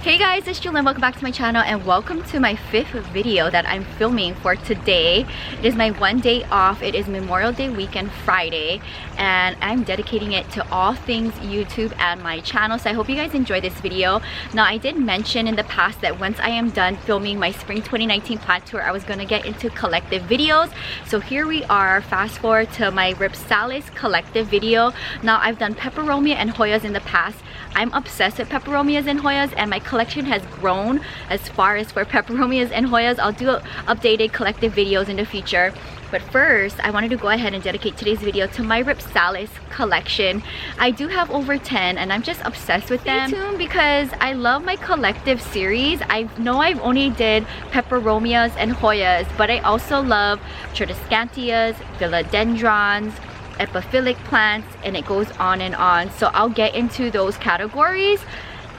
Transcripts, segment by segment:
Hey guys, it's Jewelyn. Welcome back to my channel and welcome to my 5th video that I'm filming for today. It is my one day off. It is Memorial Day weekend Friday and I'm dedicating it to all things YouTube and my channel. So I hope you guys enjoy this video. Now I did mention in the past that once I am done filming my spring 2019 plant tour, I was going to get into collective videos. So here we are, fast forward to my Rhipsalis collective video. Now I've done Peperomias and Hoyas in the past. I'm obsessed with Peperomias and Hoyas and my collection has grown as far as for Peperomias and Hoyas. I'll do updated collective videos in the future. But first, I wanted to go ahead and dedicate today's video to my Rhipsalis collection. I do have over 10 and I'm just obsessed with them. Stay tuned because I love my collective series. I know I've only did Peperomias and Hoyas, but I also love Tradescantias, Philodendrons, epiphilic plants, and it goes on and on. So I'll get into those categories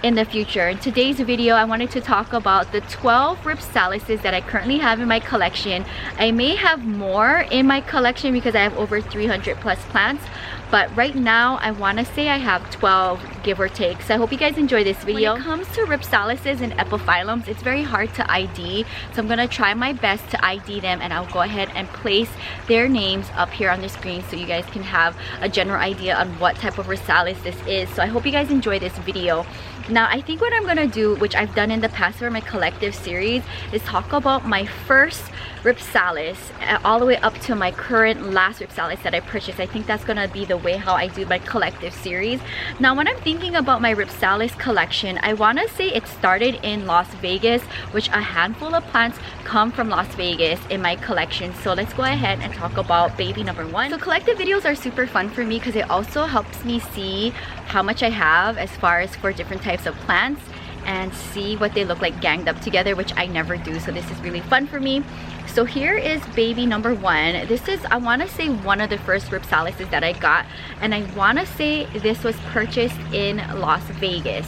in the future. In today's video, I wanted to talk about the 12 Rhipsalises that I currently have in my collection. I may have more in my collection because I have over 300 plus plants, but right now I want to say I have 12, give or take. So I hope you guys enjoy this video. When it comes to Rhipsalises and epiphyllums, it's very hard to ID, so I'm gonna try my best to ID them, and I'll go ahead and place their names up here on the screen so you guys can have a general idea on what type of Rhipsalis this is. So I hope you guys enjoy this video. Now I think what I'm gonna do, which I've done in the past for my collective series, is talk about my first Rhipsalis all the way up to my current last Rhipsalis that I purchased. I think that's gonna be the way how I do my collective series. Now when I'm thinking about my Rhipsalis collection, I want to say it started in Las Vegas, which a handful of plants come from Las Vegas in my collection. So let's go ahead and talk about baby number 1. So collective videos are super fun for me because it also helps me see how much I have as far as for different types of plants and see what they look like ganged up together, which I never do. So this is really fun for me. So here is baby number 1. This is, I want to say, one of the first Rhipsalises that I got, and I want to say this was purchased in Las Vegas.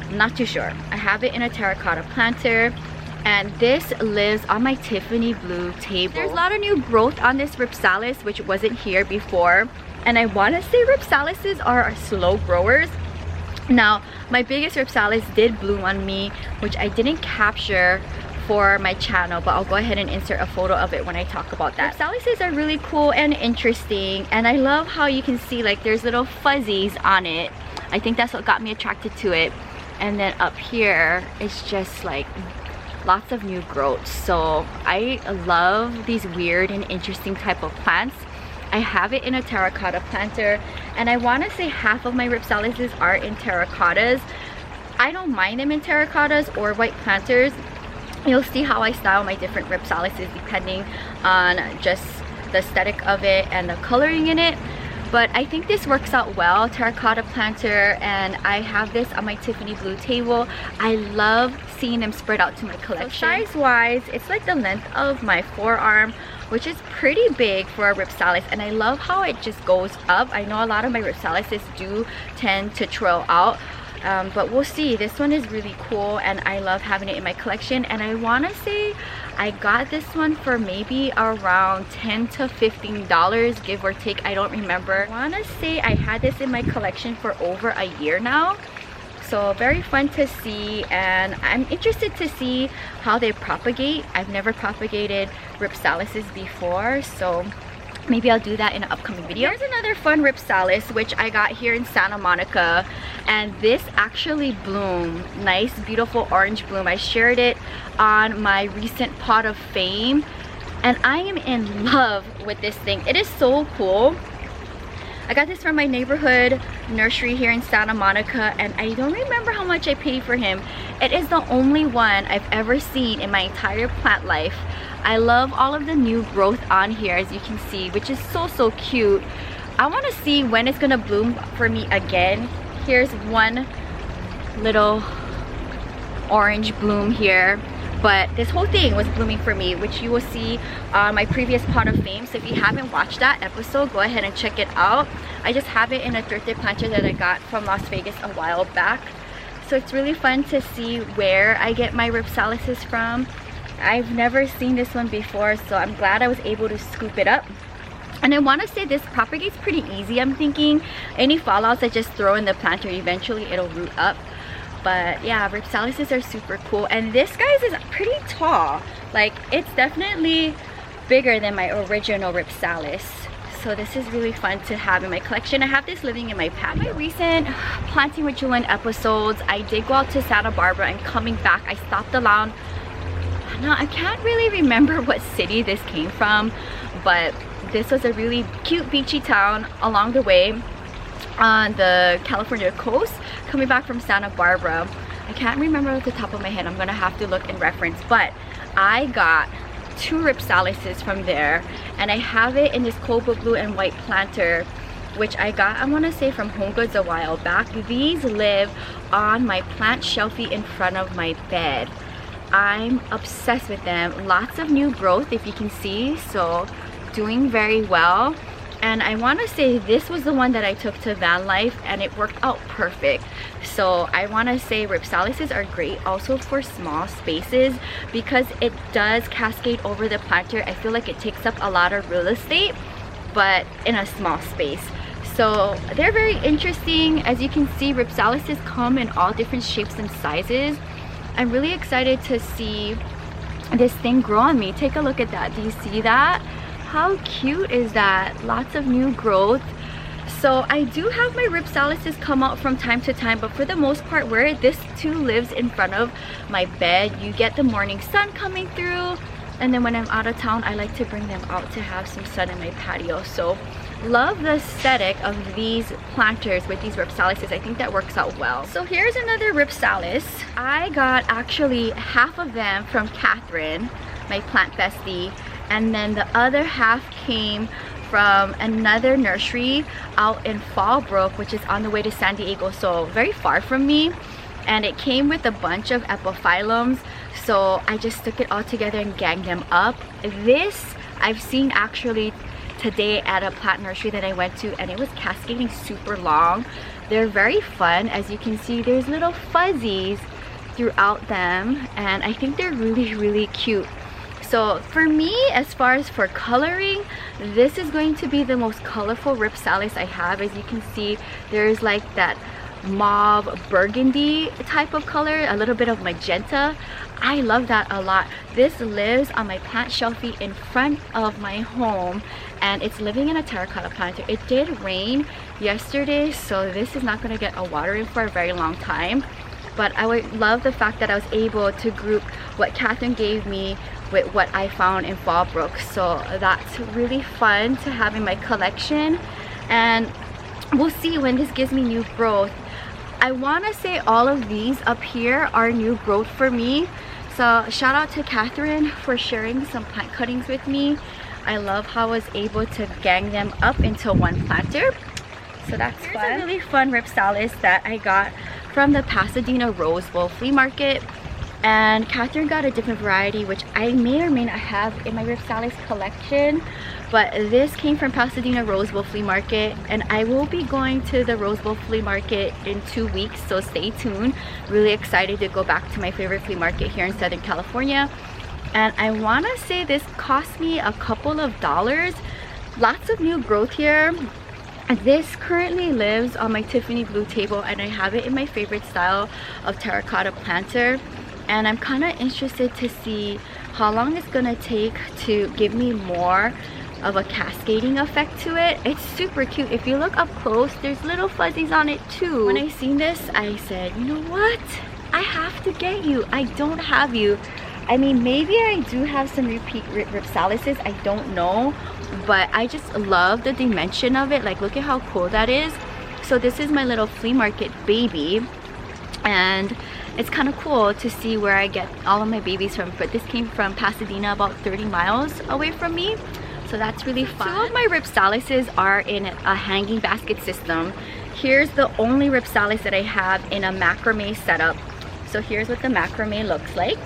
I'm not too sure. I have it in a terracotta planter, and this lives on my Tiffany blue table. There's a lot of new growth on this Rhipsalis, which wasn't here before, and I want to say Rhipsalises are slow growers. Now my biggest Rhipsalis did bloom on me, which I didn't capture for my channel, but I'll go ahead and insert a photo of it when I talk about that. Rhipsalises are really cool and interesting, and I love how you can see like there's little fuzzies on it. I think that's what got me attracted to it. And then up here it's just like lots of new growth. So I love these weird and interesting type of plants. I have it in a terracotta planter, and I want to say half of my Rhipsalises are in terracottas. I don't mind them in terracottas or white planters. You'll see how I style my different Rhipsalises depending on just the aesthetic of it and the coloring in it. But I think this works out well, terracotta planter, and I have this on my Tiffany blue table. I love seeing them spread out to my collection. So size wise, it's like the length of my forearm, which is pretty big for a Rhipsalis, and I love how it just goes up. I know a lot of my Rhipsalises do tend to trail out, but we'll see. This one is really cool and I love having it in my collection, and I want to say I got this one for maybe around $10 to $15, give or take. I don't remember. I want to say I had this in my collection for over a year now. So very fun to see, and I'm interested to see how they propagate. I've never propagated Rhipsalises before, so maybe I'll do that in an upcoming video. Here's another fun Rhipsalis which I got here in Santa Monica, and this actually bloomed. Nice beautiful orange bloom. I shared it on my recent pot of fame and I am in love with this thing. It is so cool. I got this from my neighborhood nursery here in Santa Monica, and I don't remember how much I paid for him. It is the only one I've ever seen in my entire plant life. I love all of the new growth on here, as you can see, which is so cute. I want to see when it's gonna bloom for me again. Here's one little orange bloom here, but this whole thing was blooming for me, which you will see on my previous pot of fame. So if you haven't watched that episode, go ahead and check it out. I just have it in a thrifted planter that I got from Las Vegas a while back. So it's really fun to see where I get my Rhipsalises from. I've never seen this one before, so I'm glad I was able to scoop it up. And I want to say this propagates pretty easy. I'm thinking any fallouts I just throw in the planter, eventually it'll root up. But yeah, Rhipsalises are super cool. And this, guys, is pretty tall. Like, it's definitely bigger than my original Rhipsalis. So this is really fun to have in my collection. I have this living in my patio. My recent Planting with Jewelyn episodes, I did go out to Santa Barbara, and coming back, I stopped along. Now, I can't really remember what city this came from, but this was a really cute beachy town along the way on the California coast, coming back from Santa Barbara. I can't remember off the top of my head. I'm gonna have to look in reference, but I got 2 Rhipsalises from there, and I have it in this cobalt blue and white planter, which I got, I want to say, from Home Goods a while back. These live on my plant shelfie in front of my bed. I'm obsessed with them. Lots of new growth, if you can see, so doing very well. And I want to say this was the one that I took to van life, and it worked out perfect. So I want to say Rhipsalises are great also for small spaces, because it does cascade over the planter. I feel like it takes up a lot of real estate, but in a small space. So they're very interesting. As you can see, Rhipsalises come in all different shapes and sizes. I'm really excited to see this thing grow on me. Take a look at that. Do you see that? How cute is that? Lots of new growth. So I do have my Rhipsalises come out from time to time, but for the most part, where this too lives in front of my bed, you get the morning sun coming through, and then when I'm out of town, I like to bring them out to have some sun in my patio. So love the aesthetic of these planters with these Rhipsalises. I think that works out well. So here's another Rhipsalis. I got actually half of them from Catherine, my plant bestie, and then the other half came from another nursery out in Fallbrook, which is on the way to San Diego, so very far from me. And it came with a bunch of epiphyllums, so I just took it all together and ganged them up. This I've seen actually today at a plant nursery that I went to, and it was cascading super long. They're very fun. As you can see, there's little fuzzies throughout them, and I think they're really cute. So for me, as far as for coloring, this is going to be the most colorful Rhipsalis I have. As you can see, there's like that mauve burgundy type of color, a little bit of magenta. I love that a lot. This lives on my plant shelfie in front of my home, and it's living in a terracotta planter. It did rain yesterday, so this is not going to get a watering for a very long time. But I would love the fact that I was able to group what Catherine gave me with what I found in Fallbrook. So that's really fun to have in my collection, and we'll see when this gives me new growth. I want to say all of these up here are new growth for me. So shout out to Catherine for sharing some plant cuttings with me. I love how I was able to gang them up into one planter. So that's fun. Here's a really fun Rhipsalis that I got from the Pasadena Rose Bowl flea market. And Catherine got a different variety, which I may or may not have in my Rhipsalis collection. But this came from Pasadena Rose Bowl flea market, and I will be going to the Rose Bowl flea market in 2 weeks, so stay tuned. Really excited to go back to my favorite flea market here in Southern California. And I want to say this cost me a couple of dollars. Lots of new growth here. This currently lives on my Tiffany blue table, and I have it in my favorite style of terracotta planter. And I'm kind of interested to see how long it's gonna take to give me more of a cascading effect to it. It's super cute. If you look up close, there's little fuzzies on it too. When I seen this, I said, you know what? I have to get you. I don't have you. I mean, maybe I do have some repeat Rhipsalises, I don't know, but I just love the dimension of it. Like, look at how cool that is. So this is my little flea market baby, and it's kind of cool to see where I get all of my babies from. But this came from Pasadena, about 30 miles away from me, so that's really fun. Two of my Rhipsalises are in a hanging basket system. Here's the only Rhipsalis that I have in a macrame setup. So here's what the macrame looks like.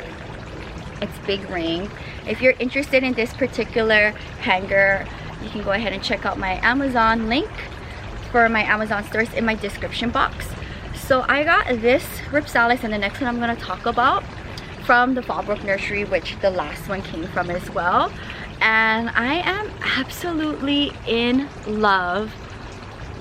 It's big ring. If you're interested in this particular hanger, you can go ahead and check out my Amazon link for my Amazon stores in my description box. So I got this Rhipsalis and the next one I'm going to talk about from the Fallbrook nursery, which the last one came from as well. And I am absolutely in love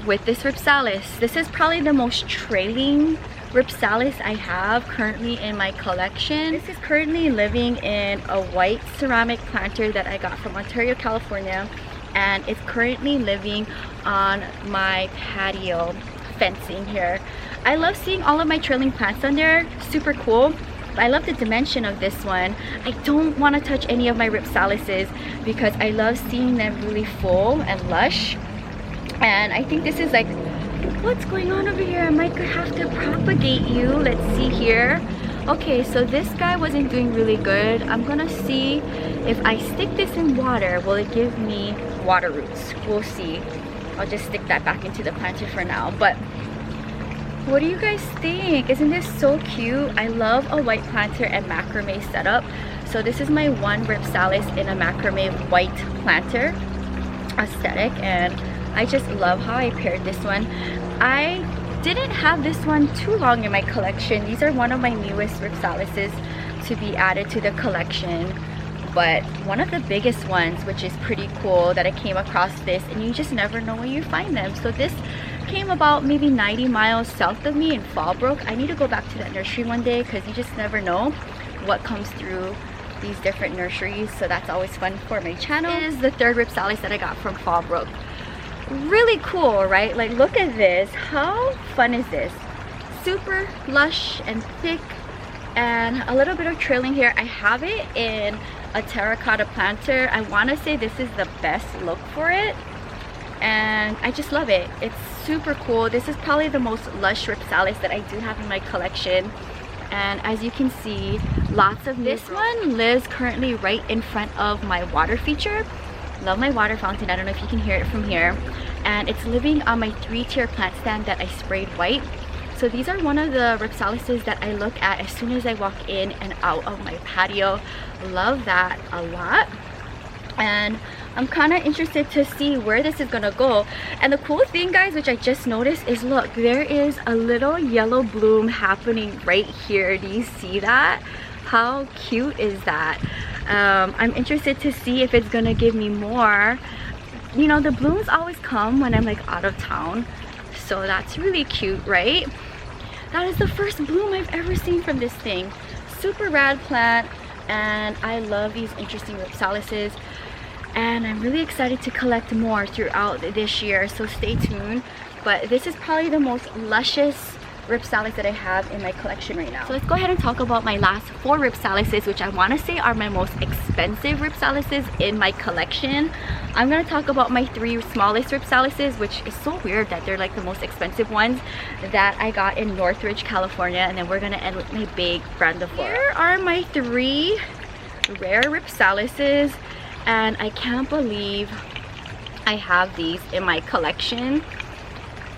with this Rhipsalis. This is probably the most trailing Rhipsalis I have currently in my collection. This is currently living in a white ceramic planter that I got from Ontario, California, and it's currently living on my patio fencing here. I love seeing all of my trailing plants on there, super cool. But I love the dimension of this one. I don't want to touch any of my Rhipsalises because I love seeing them really full and lush. And I think this is like, what's going on over here? I might have to propagate you. Let's see here. Okay, so this guy wasn't doing really good. I'm gonna see if I stick this in water, will it give me water roots? We'll see. I'll just stick that back into the planter for now. But what do you guys think? Isn't this so cute? I love a white planter and macrame setup. So this is my one Rhipsalis in a macrame white planter aesthetic, and I just love how I paired this one. I didn't have this one too long in my collection. These are one of my newest Rhipsalises to be added to the collection. But one of the biggest ones, which is pretty cool, that I came across this, and you just never know where you find them. So this came about maybe 90 miles south of me in Fallbrook. I need to go back to that nursery one day because you just never know what comes through these different nurseries. So that's always fun for my channel. This is the third Rhipsalis that I got from Fallbrook. Really cool, right? Like, look at this. How fun is this? Super lush and thick and a little bit of trailing here. I have it in a terracotta planter. I want to say this is the best look for it, and I just love it. It's super cool. This is probably the most lush Rhipsalis that I do have in my collection, and as you can see, lots of this one lives currently right in front of my water feature. Love my water fountain. I don't know if you can hear it from here, and it's living on my 3-tier plant stand that I sprayed white. So these are one of the Rhipsalises that I look at as soon as I walk in and out of my patio. Love that a lot. And I'm kind of interested to see where this is gonna go. And the cool thing, guys, which I just noticed is, look, there is a little yellow bloom happening right here. Do you see that? How cute is that? I'm interested to see if it's gonna give me more. You know, the blooms always come when I'm like out of town, so that's really cute, right? That is the first bloom I've ever seen from this thing. Super rad plant, and I love these interesting Rhipsalises, and I'm really excited to collect more throughout this year, so stay tuned. But this is probably the most luscious Rhipsalis that I have in my collection right now. So let's go ahead and talk about my last 4 Rhipsalises, which I want to say are my most expensive Rhipsalises in my collection. I'm going to talk about my 3 smallest Rhipsalises, which is so weird that they're like the most expensive ones that I got in Northridge, California, and then we're going to end with my big Grandiflora. Here are my 3 rare Rhipsalises, and I can't believe I have these in my collection.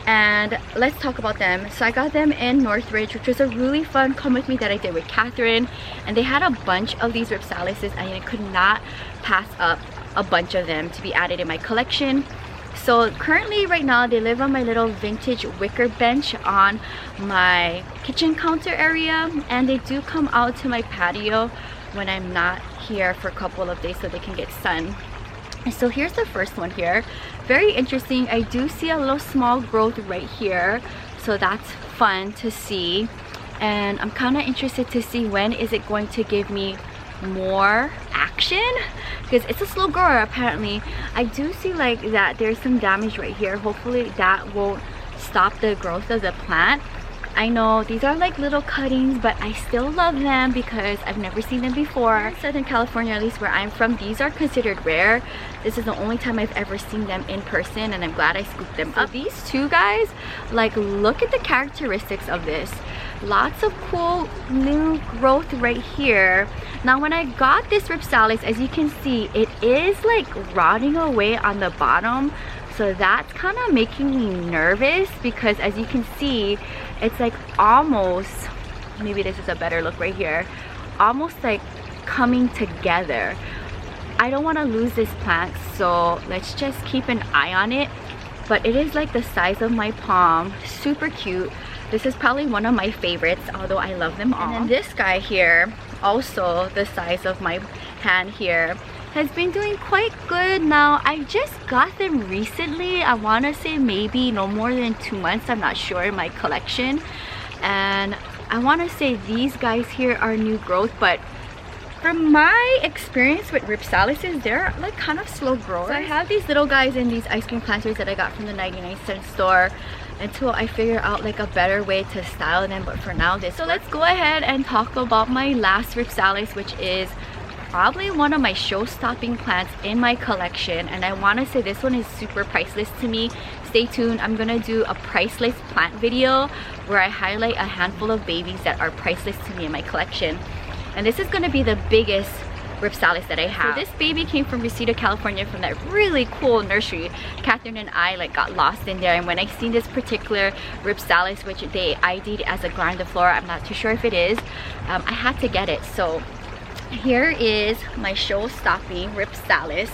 And let's talk about them. So I got them in Northridge, which was a really fun come with me that I did with Catherine, and they had a bunch of these Rhipsalises, and I could not pass up a bunch of them to be added in my collection. So currently right now they live on my little vintage wicker bench on my kitchen counter area, and they do come out to my patio when I'm not here for a couple of days so they can get sun. So here's the first one here. Very interesting. I do see a little small growth right here, so that's fun to see. And I'm kind of interested to see when is it going to give me more action, because it's a slow grower apparently. I do see like that there's some damage right here. Hopefully that won't stop the growth of the plant. I know these are like little cuttings, but I still love them because I've never seen them before. In Southern California, at least where I'm from, these are considered rare. This is the only time I've ever seen them in person, and I'm glad I scooped them up. These two guys, like, look at the characteristics of this. Lots of cool new growth right here. Now when I got this Rhipsalis, as you can see, it is like rotting away on the bottom. So that's kind of making me nervous because as you can see, it's like almost, maybe this is a better look right here, almost like coming together. I don't want to lose this plant, so let's just keep an eye on it. But it is like the size of my palm, super cute. This is probably one of my favorites, although I love them all. And then this guy here, also the size of my hand here, has been doing quite good. Now I just got them recently. I want to say maybe no more than 2 months, I'm not sure, in my collection. and I want to say these guys here are new growth, but from my experience with Rhipsalises, they're like kind of slow growers. So I have these little guys in these ice cream planters that I got from the 99-cent store until I figure out like a better way to style them, but for now this. So let's go ahead and talk about my last Rhipsalis, which is probably one of my show-stopping plants in my collection, and I want to say this one is super priceless to me. Stay tuned, I'm gonna do a priceless plant video where I highlight a handful of babies that are priceless to me in my collection. And this is going to be the biggest Rhipsalis that I have. So this baby came from Reseda, California, from that really cool nursery. Catherine and I like got lost in there, and when I seen this particular Rhipsalis, which they ID'd as a Grandiflora, I'm not too sure if it is, I had to get it. So here is my show-stopping Rhipsalis,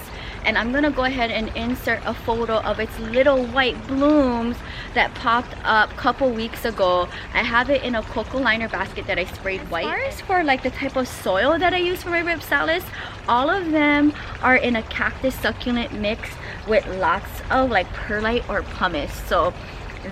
and I'm gonna go ahead and insert a photo of its little white blooms that popped up a couple weeks ago. I have it in a cocoa liner basket that I sprayed white. As far as for like the type of soil that I use for my Rhipsalis, all of them are in a cactus succulent mix with lots of like perlite or pumice. So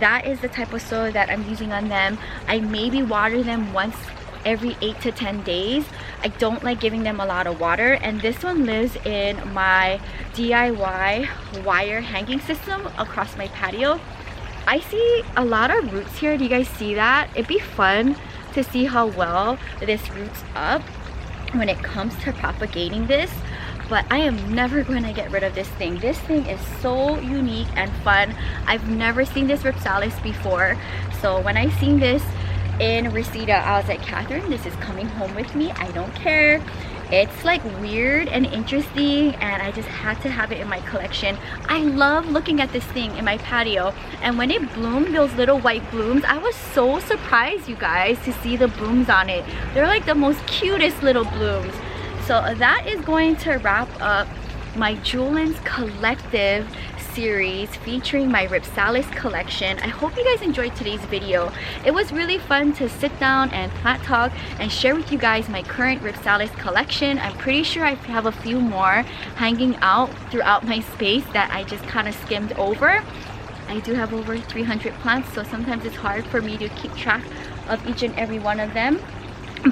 that is the type of soil that I'm using on them. I maybe water them once every 8 to 10 days. I don't like giving them a lot of water, and this one lives in my DIY wire hanging system across my patio. I see a lot of roots here. Do you guys see that? It'd be fun to see how well this roots up when it comes to propagating this, but I am never going to get rid of this thing. This thing is so unique and fun. I've never seen this Rhipsalis before, so when I seen this in Reseda, I was like, Catherine, this is coming home with me. I don't care. It's like weird and interesting, and I just had to have it in my collection. I love looking at this thing in my patio, and when it bloomed, those little white blooms, I was so surprised, you guys, to see the blooms on it. They're like the most cutest little blooms. So that is going to wrap up my Jewelyn's collective series featuring my Rhipsalis collection. I hope you guys enjoyed today's video. It was really fun to sit down and plant talk and share with you guys my current Rhipsalis collection. I'm pretty sure I have a few more hanging out throughout my space that I just kind of skimmed over. I do have over 300 plants, so sometimes it's hard for me to keep track of each and every one of them.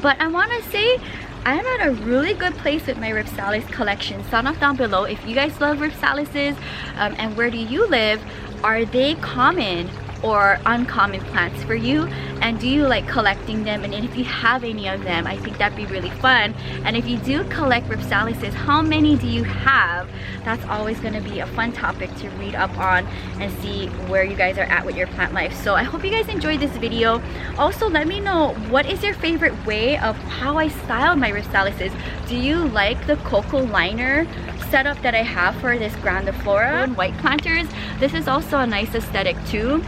But I want to say I'm at a really good place with my Rhipsalis collection. Sound off down below if you guys love Rhipsalises, and where do you live? Are they common or uncommon plants for you, and do you like collecting them? And if you have any of them, I think that'd be really fun. And if you do collect Rhipsalises, how many do you have? That's always going to be a fun topic to read up on and see where you guys are at with your plant life. So I hope you guys enjoyed this video. Also, let me know, what is your favorite way of how I styled my Rhipsalises? Do you like the cocoa liner setup that I have for this Grandiflora and white planters? This is also a nice aesthetic too.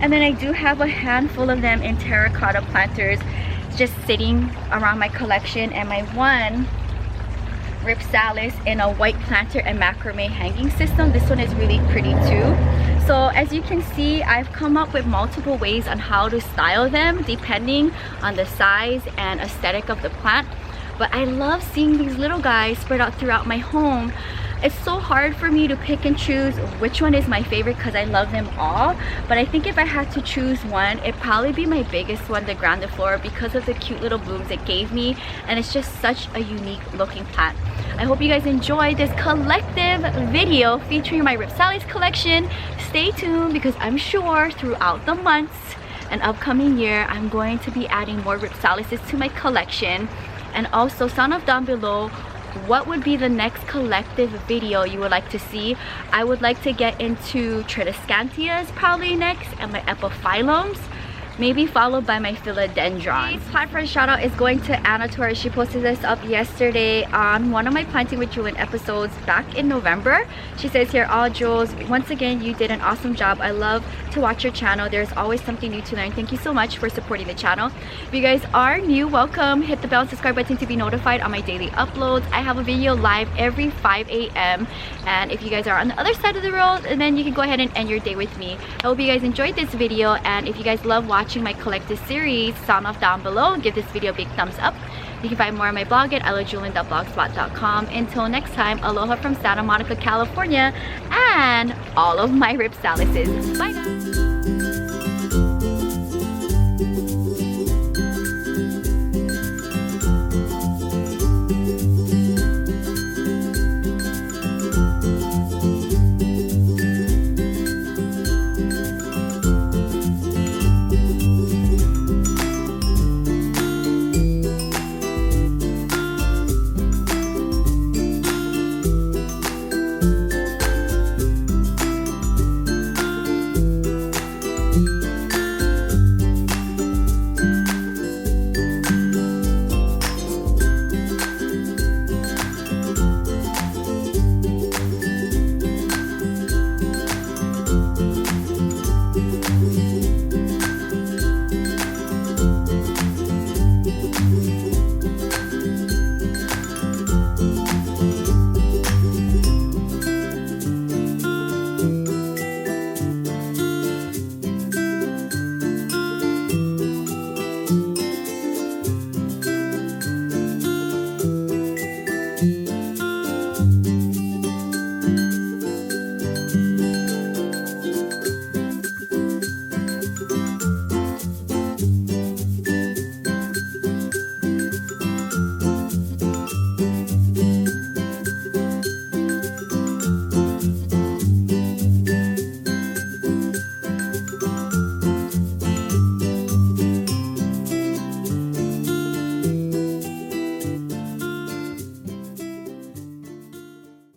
And then I do have a handful of them in terracotta planters just sitting around my collection, and my one Rhipsalis in a white planter and macrame hanging system. This one is really pretty too. So as you can see, I've come up with multiple ways on how to style them depending on the size and aesthetic of the plant. But I love seeing these little guys spread out throughout my home. It's so hard for me to pick and choose which one is my favorite because I love them all. But I think if I had to choose one, it'd probably be my biggest one, the Grandiflora, because of the cute little blooms it gave me. And it's just such a unique looking plant. I hope you guys enjoyed this collective video featuring my Rhipsalis collection. Stay tuned because I'm sure throughout the months and upcoming year, I'm going to be adding more Rhipsalises to my collection. And also sound off down below, what would be the next collective video you would like to see? I would like to get into Tradescantias probably next, and my epiphyllums, maybe followed by my philodendrons. Today's plant friend shout out is going to Anna Torres. She posted this up yesterday on one of my Planting with Jewelyn episodes back in November. She says here, "All Jules, once again you did an awesome job. I love to watch your channel. There's always something new to learn. Thank you so much for supporting the channel. If you guys are new, welcome. Hit the bell and subscribe button to be notified on my daily uploads. I have a video live every 5 a.m. and if you guys are on the other side of the world, then you can go ahead and end your day with me. I hope you guys enjoyed this video, and if you guys love watching my collective series, sound off down below. Give this video a big thumbs up. You can find more on my blog at ILOVEJEWELYN.blogspot.com. Until next time, aloha from Santa Monica, California, and all of my Rhipsalises. Bye guys!